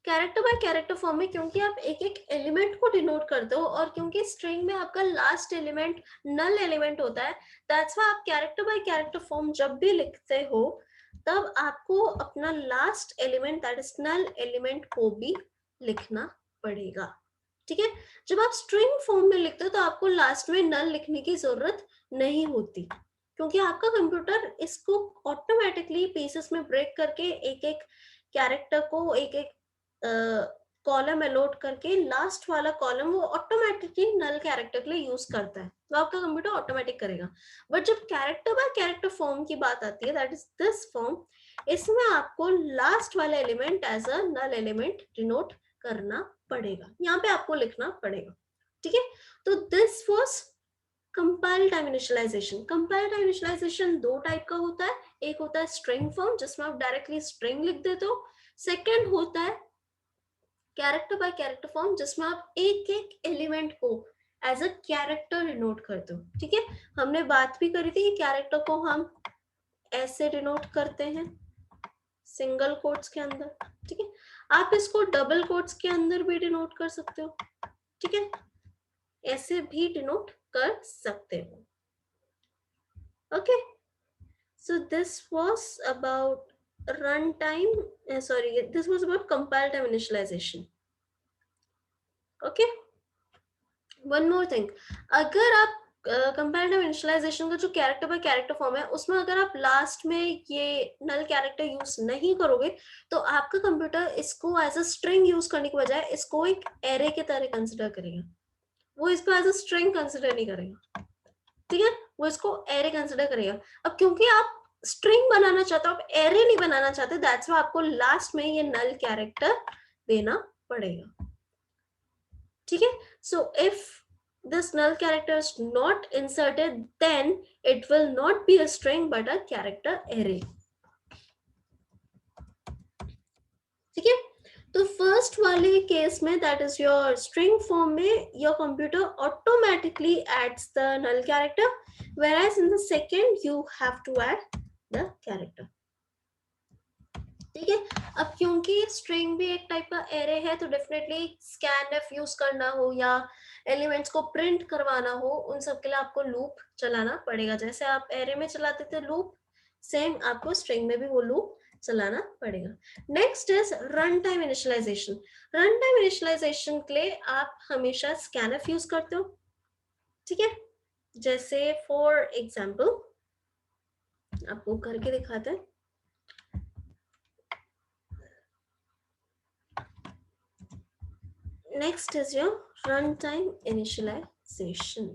कैरेक्टर बाय कैरेक्टर फॉर्म में क्योंकि आप एक एक एलिमेंट को डिनोट करते हो, और क्योंकि स्ट्रिंग में आपका लास्ट एलिमेंट नल एलिमेंट होता है, दैट्स व्हाई आप कैरेक्टर बाय कैरेक्टर फॉर्म जब भी लिखते हो तब आपको अपना last element, that is null element को भी लिखना पड़ेगा. ठीक है, जब आप स्ट्रिंग फॉर्म में लिखते हो तो आपको लास्ट में नल लिखने की जरूरत नहीं होती, क्योंकि आपका कंप्यूटर इसको ऑटोमेटिकली पीसेस में ब्रेक करके एक एक कैरेक्टर को एक एक कॉलम अलॉट करके लास्ट वाला कॉलम वो ऑटोमेटिकली नल कैरेक्टर के लिए यूज करता है, तो आपका कंप्यूटर ऑटोमेटिक करेगा. बट जब कैरेक्टर बाय कैरेक्टर फॉर्म की बात आती है, दैट इज दिस फॉर्म, इसमें आपको लास्ट वाला element as a null element denote करना पड़ेगा, यहाँ पे आपको लिखना पड़ेगा. ठीक है, तो this was compile time initialization. Compile time initialization दो टाइप का होता है, एक होता है स्ट्रिंग फॉर्म जिसमें आप डायरेक्टली स्ट्रिंग लिख देते हो. सेकेंड होता है कैरेक्टर बाय कैरेक्टर फॉर्म जिसमें आप एक एक एलिमेंट को एज अ कैरेक्टर डिनोट करते हो. ठीक है, हमने बात भी करी थी कि कैरेक्टर को हम ऐसे डिनोट करते हैं, सिंगल कोट्स के अंदर, ठीक है। आप इसको डबल कोट्स के अंदर भी डिनोट कर सकते हो, ठीक है, ऐसे भी डिनोट कर सकते हो। Okay, so this was about runtime, sorry, this was about compile time initialization. Okay, one more thing, अगर आप कंपाइल टाइम इनिशियलाइजेशन का जो कैरेक्टर बाय कैरेक्टर फॉर्म है उसमें अगर आप लास्ट में ये नल कैरेक्टर यूज नहीं करोगे तो आपका कंप्यूटर इसको एज अ स्ट्रिंग यूज करने के बजाय इसको एक एरे के तरह कंसिडर करेगा, वो इसको एज अ स्ट्रिंग कंसिडर नहीं करेगा, ठीक है, वो इसको एरे कंसिडर करेगा। अब क्योंकि आप स्ट्रिंग बनाना चाहते हो, आप एरे नहीं बनाना चाहते, दैट्स व्हाई आपको लास्ट में ये नल कैरेक्टर देना पड़ेगा, ठीक है। So if this null character is not inserted, then it will not be a string but a character array, ठीक है। तो फर्स्ट वाले केस में that is your string form में your computer automatically adds the null character, whereas in the second you have to add the character, ठीक है। अब क्योंकि स्ट्रिंग भी एक टाइप का एरे है तो डेफिनेटली स्कैनफ यूज करना हो या एलिमेंट्स को प्रिंट करवाना हो उन सब के लिए आपको लूप चलाना पड़ेगा, जैसे आप एरे में चलाते थे लूप, सेम आपको स्ट्रिंग में भी वो लूप चलाना पड़ेगा। Next is run time initialization. Run time initialization के लिए आप हमेशा स्कैनफ यूज करते हो, ठीक है। जैसे फॉर एग्जाम्पल आपको करके दिखाते हैं, next is your runtime initialization.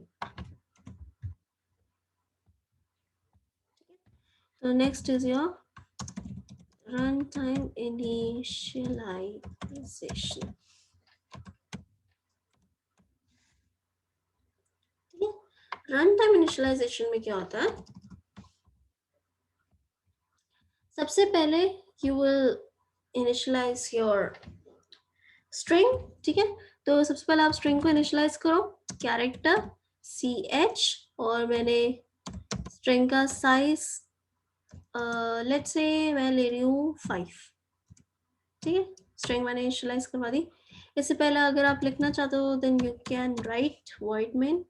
So next is your runtime initialization. runtime initialization में क्या होता है, सबसे पहले you will initialize your string, ठीक है। तो सबसे पहले आप string को initialize करो, character ch, और मैंने string का size लेट्स से मैं ले रही हूँ 5, ठीक है। स्ट्रिंग मैंने इनिशियलाइज करवा दी। इससे पहले अगर आप लिखना चाहते हो then you can write void main,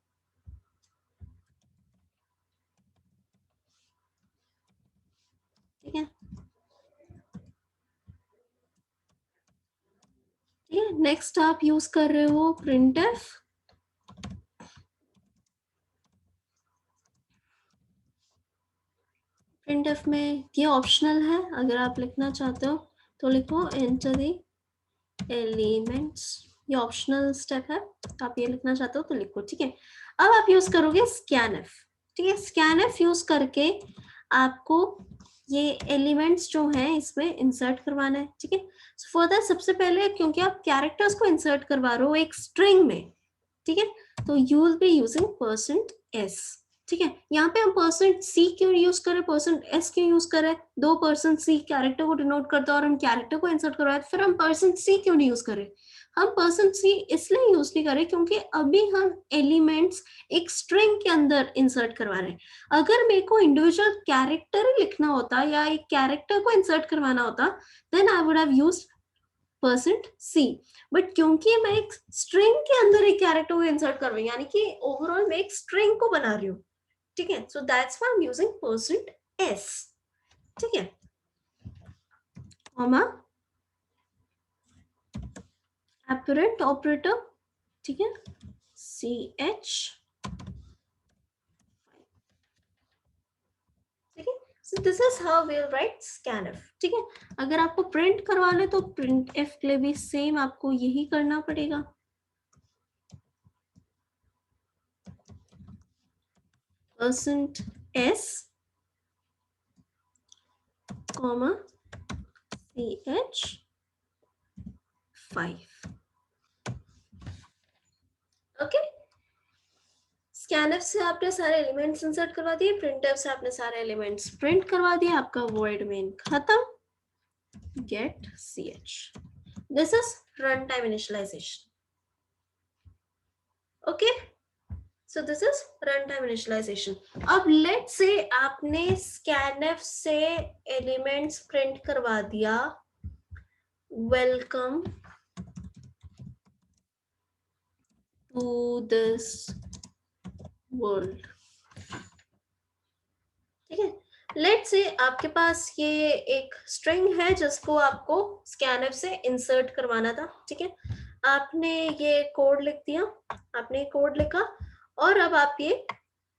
ठीक है, ठीक है। नेक्स्ट आप यूज कर रहे हो printf, printf में ये ऑप्शनल है, अगर आप लिखना चाहते हो तो लिखो एंटर द एलिमेंट्स, ये ऑप्शनल स्टेप है, आप ये लिखना चाहते हो तो लिखो, ठीक है। अब आप यूज करोगे scanf, ठीक है। scanf यूज करके आपको ये एलिमेंट्स जो हैं इसमें इंसर्ट करवाना है, ठीक है। फॉर दैट सबसे पहले क्योंकि आप कैरेक्टर्स को इंसर्ट करवा रहे हो एक स्ट्रिंग में, ठीक है, तो you will be using %s, ठीक है। यहाँ पे हम %c क्यों यूज करें, %s क्यों यूज करें, दो %c कैरेक्टर को डिनोट करता है और हम कैरेक्टर को इंसर्ट करवाए, फिर हम %c क्यों नहीं यूज करें, हम %c इसलिए यूज नहीं करें क्योंकि अभी हम एलिमेंट्स एक स्ट्रिंग के अंदर इंसर्ट करवा रहे हैं। अगर मेरे को इंडिविजुअल कैरेक्टर लिखना होता या एक कैरेक्टर को इंसर्ट करवाना होता then I would have used %c, but क्योंकि मैं एक स्ट्रिंग के अंदर एक कैरेक्टर को इंसर्ट कर रही हूँ, यानी कि ओवरऑल मैं एक स्ट्रिंग को बना रही हूँ, ठीक है। So that's why I am using %s, ठीक है, कॉमा apparent ऑपरेटर, ठीक है, ch, ठीक है। So this is how we'll write scanf, ठीक है। अगर आपको प्रिंट करवाना है तो printf के लिए भी सेम आपको यही करना पड़ेगा, %s, comma ch5, okay. Scanf से आपने सारे एलिमेंट्स इंसर्ट करवा दिए, प्रिंटफ से आपने सारे एलिमेंट्स प्रिंट करवा दिए, आपका void main खत्म, get ch, this is runtime initialization, okay। So this is run time initialization. अब लेट से आपने scanf से एलिमेंट्स प्रिंट करवा दिया, वेलकम टू दिस वर्ल्ड. ठीक है, लेट से आपके पास ये एक स्ट्रिंग है जिसको आपको scanf से इंसर्ट करवाना था. ठीक है, आपने ये कोड लिख दिया, आपने कोड लिखा और अब आप ये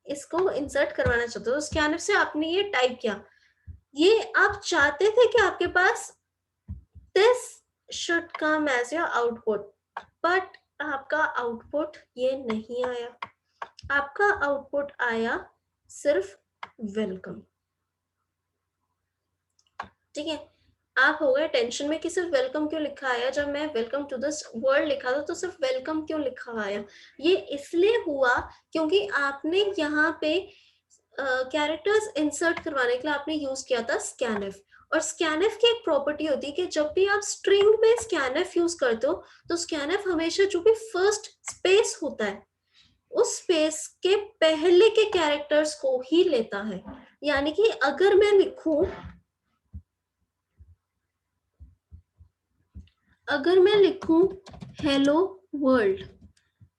इसको इंसर्ट करवाना चाहते हो. तो scanf से आपने ये टाइप किया, ये आप चाहते थे कि आपके पास this should come as your output, but आपका आउटपुट ये नहीं आया. आपका आउटपुट आया सिर्फ वेलकम. ठीक है, आप हो गए टेंशन में कि सिर्फ वेलकम क्यों लिखा आया. जब मैं वेलकम टू दिस वर्ल्ड लिखा था तो सिर्फ वेलकम क्यों लिखा आया. ये इसलिए हुआ क्योंकि आपने यहाँ पे कैरेक्टर्स इंसर्ट करवाने के लिए आपने यूज किया था scanf. और scanf की एक प्रॉपर्टी होती है कि जब भी आप स्ट्रिंग में scanf यूज करते हो तो scanf हमेशा जो भी फर्स्ट स्पेस होता है उस स्पेस के पहले के कैरेक्टर्स को ही लेता है. यानी कि अगर मैं लिखूं हेलो वर्ल्ड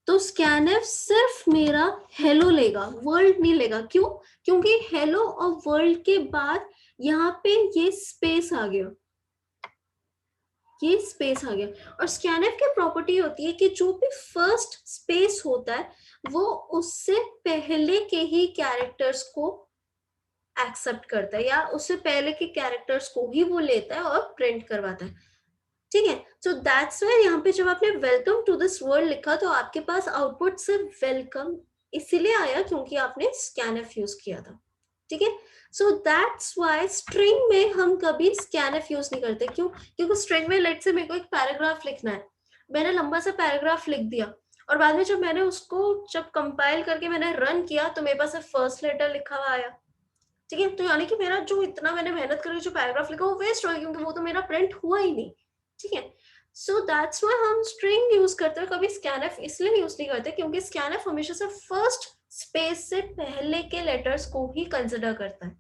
तो scanf सिर्फ मेरा हेलो लेगा, वर्ल्ड नहीं लेगा. क्यों? क्योंकि हेलो और वर्ल्ड के बाद यहाँ पे ये स्पेस आ गया, और scanf की प्रॉपर्टी होती है कि जो भी फर्स्ट स्पेस होता है वो उससे पहले के ही कैरेक्टर्स को एक्सेप्ट करता है या उससे पहले के कैरेक्टर्स को ही वो लेता है और प्रिंट करवाता है. ठीक है, सो दैट्स व्हाई यहाँ पे जब आपने वेलकम टू दिस वर्ल्ड लिखा तो आपके पास आउटपुट सिर्फ वेलकम इसीलिए आया क्योंकि आपने scanf यूज किया था. ठीक है, सो दैट्स व्हाई स्ट्रिंग में हम कभी scanf यूज नहीं करते. क्यों? क्योंकि स्ट्रिंग में लेट से मेरे को एक पैराग्राफ लिखना है, मैंने लंबा सा पैराग्राफ लिख दिया और बाद में जब मैंने उसको कंपाइल करके मैंने रन किया तो मेरे पास फर्स्ट लेटर लिखा हुआ आया. ठीक है, तो यानी कि मेरा जो इतना मैंने मेहनत करी जो पैराग्राफ लिखा वो वेस्ट हो गया क्योंकि वो तो मेरा प्रिंट हुआ ही नहीं. ठीक है, सो दैट्स व्हाई हम स्ट्रिंग यूज करते हैं, कभी scanf इसलिए यूज नहीं करते क्योंकि scanf हमेशा से फर्स्ट स्पेस से पहले के लेटर्स को ही कंसिडर करता है.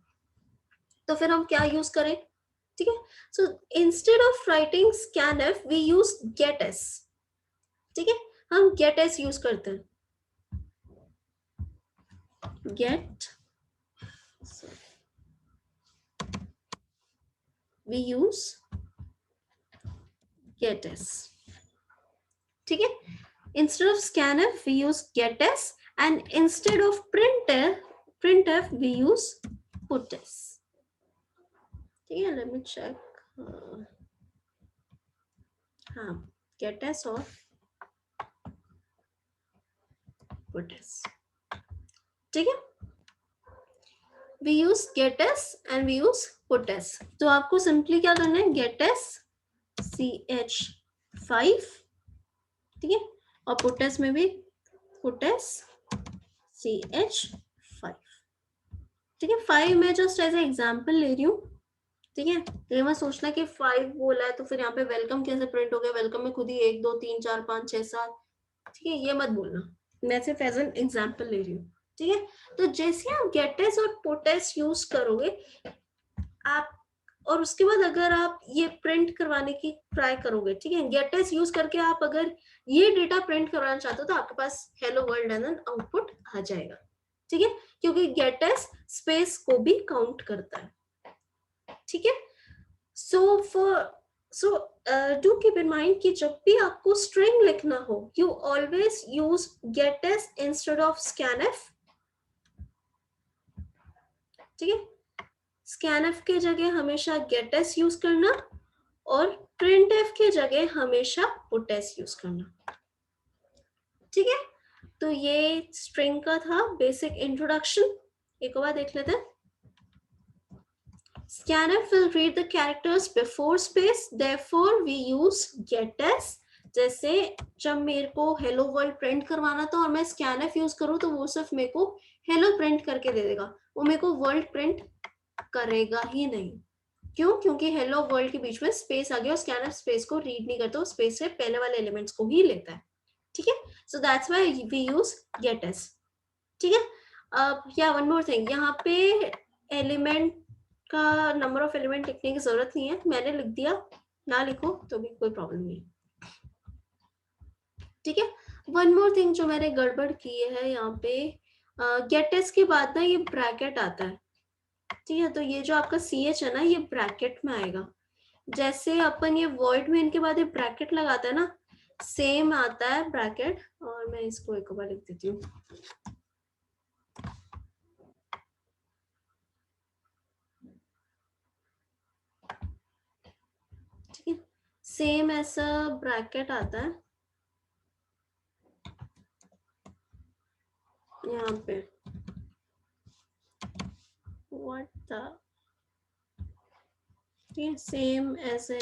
तो फिर हम क्या यूज करें? ठीक है, so instead of writing scanf we use getS. ठीक है, हम getS यूज करते हैं. We use getS. ठीक है, instead of scanf we use getS and instead of printf we use putS. ठीक है, let me check. हाँ, getS और putS. ठीक है, we use getS and we use putS. तो आपको सिंपली क्या करना है, getS ch5. ठीक है, और putS में भी putS ch5. ठीक है, 5 मैं जस्ट एज ए एग्जाम्पल ले रही हूँ. ठीक है, ये मत सोचना कि 5 बोला है तो फिर यहाँ पे वेलकम कैसे प्रिंट हो गया. वेलकम में खुद ही 1 2 3 4 5 6 7. ठीक है, ये मत बोलना, मैं सिर्फ एज एन एग्जाम्पल ले रही हूँ. ठीक है, तो जैसे आप getS और putS यूज करोगे आप, और उसके बाद अगर आप ये प्रिंट करवाने की ट्राई करोगे, ठीक है, getS यूज करके आप अगर ये डेटा प्रिंट करवाना चाहते हो तो आपके पास हेलो वर्ल्ड एंड आउटपुट आ जाएगा. ठीक है, क्योंकि getS स्पेस को भी काउंट करता है. ठीक है, so do keep in mind कि जब भी आपको स्ट्रिंग लिखना हो you always use getS instead of scanf. ठीक है, scanf के जगह हमेशा getS यूज करना और printf के जगह हमेशा putS यूज करना. ठीक है, तो ये स्ट्रिंग का था बेसिक इंट्रोडक्शन. एक बार देख लेते हैं. scanf will read the characters before space, therefore we use getS. जैसे जब मेरे को हेलो वर्ल्ड प्रिंट करवाना था और मैं scanf यूज करूं तो वो सिर्फ मेरे को हेलो प्रिंट करके दे देगा, वो मेरे को वर्ल्ड प्रिंट करेगा ही नहीं. क्यों? क्योंकि हेलो वर्ल्ड के बीच में स्पेस आ गया और scanf स्पेस को रीड नहीं करता, स्पेस से पहले वाले एलिमेंट्स को ही लेता है. ठीक है, so that's why we use getS. ठीक है। अब या वन मोर थिंग, यहाँ पे एलिमेंट का नंबर ऑफ एलिमेंट लिखने की जरूरत नहीं है, मैंने लिख दिया, ना लिखो तो भी कोई प्रॉब्लम नहीं। ठीक है। वन मोर थिंग जो मैंने गड़बड़ की है यहाँ पे, गेट एस के बाद ना ये ब्रैकेट आता है। ठीक है, तो ये जो आपका सी एच है ना, ये ब्रैकेट में आएगा। जैसे अपन ये वॉइड मेन के बाद ये ब्रैकेट लगाता है ना, सेम आता है ब्रैकेट। और मैं इसको एक बार लिख देती हूँ। ठीक है, सेम ऐसा ब्रैकेट आता है यहाँ पे। व्हाट द, ठीक है, सेम ऐसे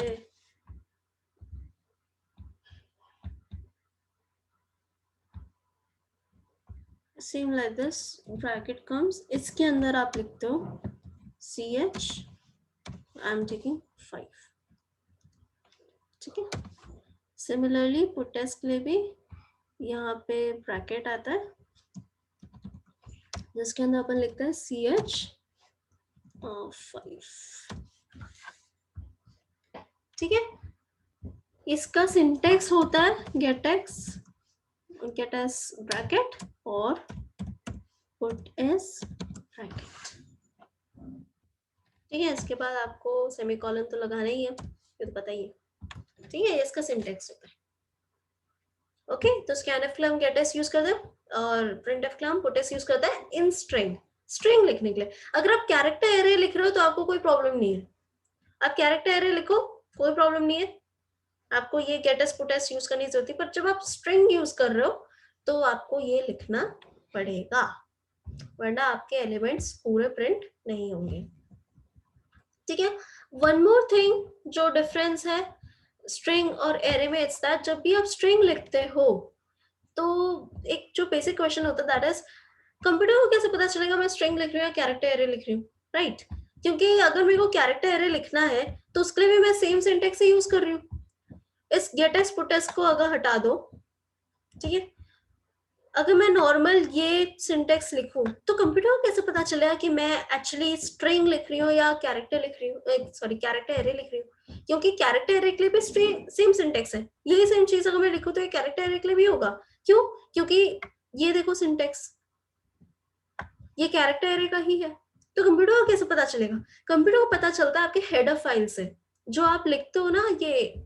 same like this bracket comes, इसके अंदर आप लिखते हो C H, I am taking 5। ठीक है, सिमिलरली पुटेस के लिए भी यहाँ पे ब्रैकेट आता है जिसके अंदर अपन लिखते हैं सी एच 5। ठीक है, इसका सिंटेक्स होता है गेट एस ब्रैकेट और पुट एस ब्रैकेट। ठीक है, इसके बाद आपको सेमीकोलन तो लगाना ही है, ये तो पता ही है। ठीक है, इसका सिंटेक्स होता है। ओके, तो स्कैनफ के लिए हम गेट एस यूज करते हैं और प्रिंटफ के लिए हम पुट एस यूज करते हैं इन स्ट्रिंग लिखने के लिए। अगर आप कैरेक्टर एरे लिख रहे हो तो आपको कोई प्रॉब्लम नहीं है, आप कैरेक्टर एरे लिखो, कोई प्रॉब्लम नहीं है, आपको ये gets puts use करने की जरूरत है। पर जब आप स्ट्रिंग यूज कर रहे हो तो आपको ये लिखना पड़ेगा, वरना आपके एलिमेंट्स पूरे प्रिंट नहीं होंगे। ठीक है, वन मोर थिंग जो डिफरेंस है स्ट्रिंग और एरे में, इट्स दैट जब भी आप स्ट्रिंग लिखते हो तो एक जो बेसिक क्वेश्चन होता है दैट इज, कंप्यूटर को कैसे पता चलेगा मैं स्ट्रिंग लिख रही हूँ या कैरेक्टर एरे लिख रही हूँ, राइट? क्योंकि अगर मेरे को कैरेक्टर एरे लिखना है तो उसके लिए भी मैं सेम सिंटेक्स ही यूज कर रही हूँ। इस गेट एस पुट एस को अगर हटा दो, ठीक है, अगर मैं नॉर्मल ये सिंटेक्स लिखूं तो कंप्यूटर को कैसे पता चलेगा कि मैं एक्चुअली स्ट्रिंग लिख रही हूँ या कैरेक्टर लिख रही हूँ, सॉरी कैरेक्टर एरे लिख रही हूँ? क्योंकि कैरेक्टर एरे के लिए भी सेम सिंटेक्स है, यही सेम चीज अगर मैं लिखूं तो ये कैरेक्टर एरे के लिए भी होगा। क्यों? क्योंकि ये देखो सिंटेक्स, ये कैरेक्टर एरे का ही है। तो कंप्यूटर को कैसे पता चलेगा? कंप्यूटर को पता चलता है आपके हेडर फाइल से, जो आप लिखते हो ना, ये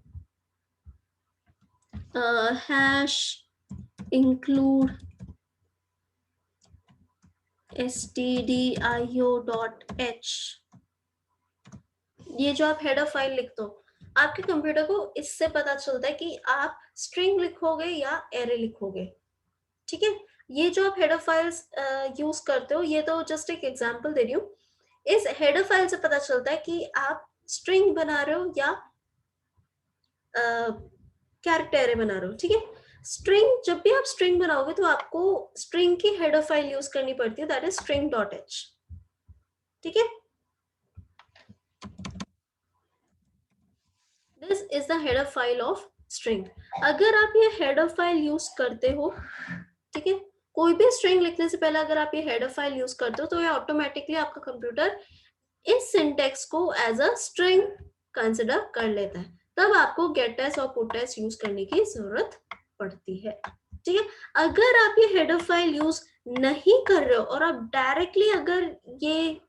हैश इंक्लूड stdio.h, ये जो आप हेडर फाइल लिखते हो, आपके कंप्यूटर को इससे पता चलता है कि आप स्ट्रिंग लिखोगे या एरे लिखोगे। ठीक है, ये जो आप हेडर फाइल्स यूज करते हो, ये तो जस्ट एक एग्जांपल दे रही हूँ, इस हेडर फाइल से पता चलता है कि आप स्ट्रिंग बना रहे हो या कैरेक्टर एरे बना रहे हो। ठीक है, स्ट्रिंग, जब भी आप स्ट्रिंग बनाओगे तो आपको स्ट्रिंग की हेडर फाइल यूज करनी पड़ती है, दैट इज string.h। ठीक है, this is the header file of string. अगर आप ये हेडर फाइल यूज करते हो, ठीक है, कोई भी स्ट्रिंग लिखने से पहले अगर आप ये हेडर फाइल यूज करते हो तो ये ऑटोमेटिकली आपका कंप्यूटर इस सिंटेक्स को एज अ स्ट्रिंग कंसिडर कर लेता है, तब आपको गेट एस और पुट एस यूज करने की जरूरत पड़ती है। ठीक है, अगर आप ये हेडर फाइल यूज नहीं कर रहे हो और आप डायरेक्टली अगर ये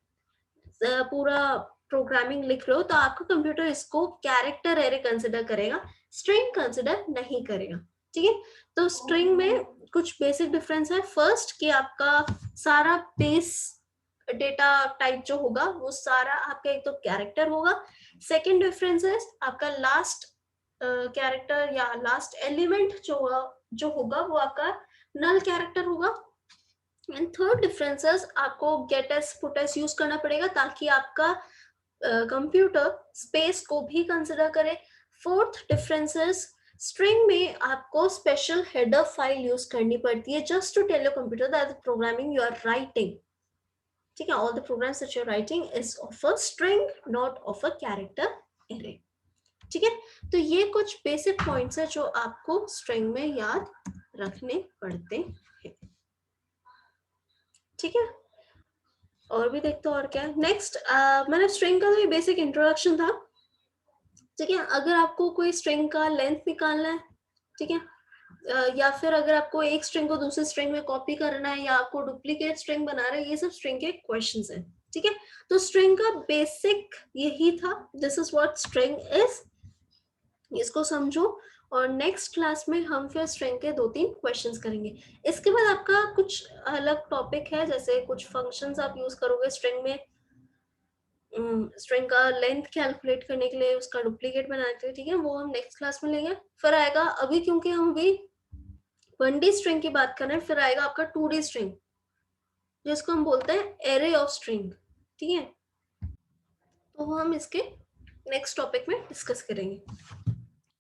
पूरा प्रोग्रामिंग लिख रहे हो तो आपका कंप्यूटर इसको कैरेक्टर एरे कंसिडर करेगा, स्ट्रिंग कंसिडर नहीं करेगा। ठीक है, तो स्ट्रिंग में कुछ बेसिक डिफरेंस है। फर्स्ट कि आपका सारा बेस डेटा टाइप जो होगा वो सारा आपका एक तो कैरेक्टर होगा। सेकेंड डिफरेंस है आपका लास्ट कैरेक्टर या लास्ट एलिमेंट जो होगा वो आपका नल कैरेक्टर होगा। एंड थर्ड डिफरेंसेस, आपको gets puts use करना पड़ेगा ताकि आपका कंप्यूटर स्पेस को भी कंसिडर करे। फोर्थ डिफरेंसेस, स्ट्रिंग में आपको स्पेशल हेडर फाइल यूज करनी पड़ती है just to tell your computer that the programming you are writing, ठीक है, all the programs that you are writing is of a string not of a character array. ठीक है, तो ये कुछ बेसिक पॉइंट्स है जो आपको स्ट्रिंग में याद रखने पड़ते हैं। ठीक है, और भी देखते हैं और क्या है नेक्स्ट। मैंने स्ट्रिंग का तो ये बेसिक इंट्रोडक्शन था, ठीक है। अगर आपको कोई स्ट्रिंग का लेंथ निकालना है, ठीक है, या फिर अगर आपको एक स्ट्रिंग को दूसरे स्ट्रिंग में कॉपी करना है, या आपको डुप्लीकेट स्ट्रिंग बना रहा है, ये सब स्ट्रिंग के क्वेश्चंस हैं, ठीक है। तो स्ट्रिंग का बेसिक यही था, this is what string is, इसको समझो। और नेक्स्ट क्लास में हम फिर स्ट्रिंग के 2-3 क्वेश्चंस करेंगे। इसके बाद आपका कुछ अलग टॉपिक है, जैसे कुछ फंक्शंस आप यूज करोगे स्ट्रिंग में, स्ट्रिंग का लेंथ कैलकुलेट करने के लिए, उसका डुप्लीकेट बनाने के लिए, ठीक है, वो हम नेक्स्ट क्लास में लेंगे। फिर आएगा, अभी क्योंकि हम अभी 1D स्ट्रिंग की बात कर रहे हैं, फिर आएगा आपका 2D स्ट्रिंग, जिसको हम बोलते हैं एरे ऑफ स्ट्रिंग, ठीक है। तो वो हम इसके नेक्स्ट टॉपिक में डिस्कस करेंगे।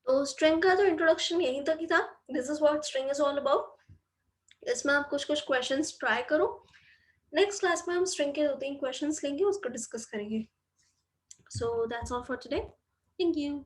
तो स्ट्रिंग का तो इंट्रोडक्शन यहीं तक ही था, this is what string is all about. इसमें आप कुछ कुछ क्वेश्चंस ट्राई करो, नेक्स्ट क्लास में हम स्ट्रिंग के 2-3 क्वेश्चंस लेंगे, उसको डिस्कस करेंगे। So that's all for today, thank you.